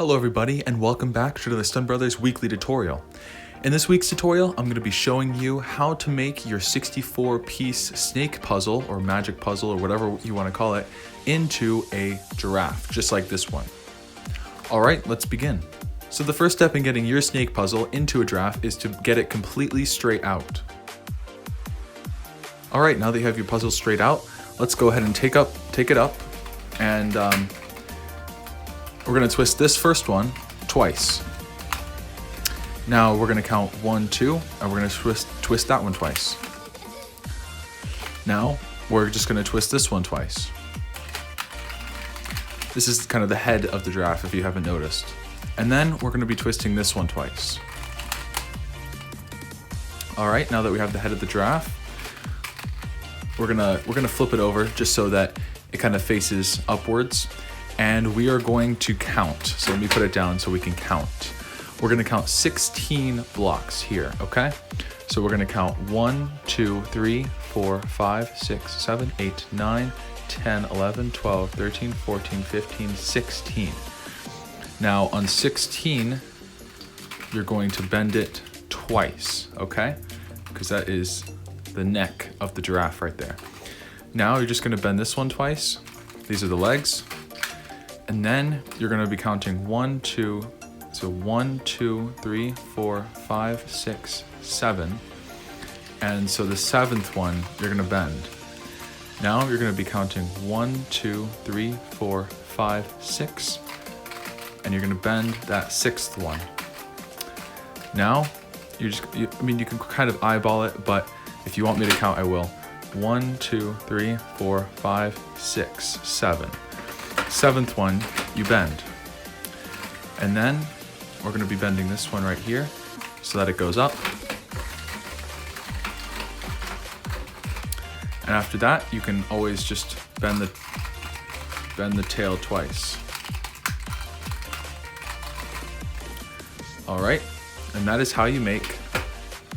Hello everybody and welcome back to the Stun Brothers weekly tutorial. In this week's tutorial, I'm going to be showing you how to make your 64-piece snake puzzle or magic puzzle or whatever you want to call it into a giraffe, just like this one. Alright, let's begin. So the first step in getting your snake puzzle into a giraffe is to get it completely straight out. Alright, now that you have your puzzle straight out, let's go ahead and take it up and we're going to twist this first one twice. Now we're going to count 1, 2, and we're going to twist that one twice. Now we're just going to twist this one twice. This is kind of the head of the giraffe if you haven't noticed. And then we're going to be twisting this one twice. Alright, now that we have the head of the giraffe, we're gonna flip it over just so that it kind of faces upwards. And we are going to count. So let me put it down so we can count. We're going to count 16 blocks here, okay? So we're going to count 1, 2, 3, 4, 5, 6, 7, 8, 9, 10, 11, 12, 13, 14, 15, 16. Now on 16, you're going to bend it twice, okay? Because that is the neck of the giraffe right there. Now you're just going to bend this one twice. These are the legs. And then you're going to be counting 1, 2, so 1, 2, 3, 4, 5, 6, 7. And so the seventh one, you're going to bend. Now you're going to be counting 1, 2, 3, 4, 5, 6. And you're going to bend that sixth one. Now, you can kind of eyeball it, but if you want me to count, I will. 1, 2, 3, 4, 5, 6, 7. Seventh one, you bend. And then we're going to be bending this one right here so that it goes up. And after that, you can always just bend the tail twice. All right, and that is how you make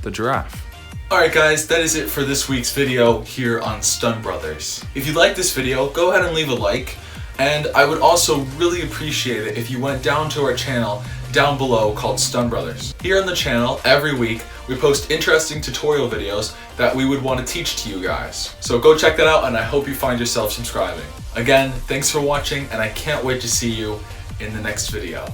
the giraffe. Alright guys, that is it for this week's video here on Stun Brothers. If you like this video, go ahead and leave a like. And I would also really appreciate it if you went down to our channel down below called Stun Brothers. Here on the channel, every week, we post interesting tutorial videos that we would want to teach to you guys. So go check that out and I hope you find yourself subscribing. Again, thanks for watching and I can't wait to see you in the next video.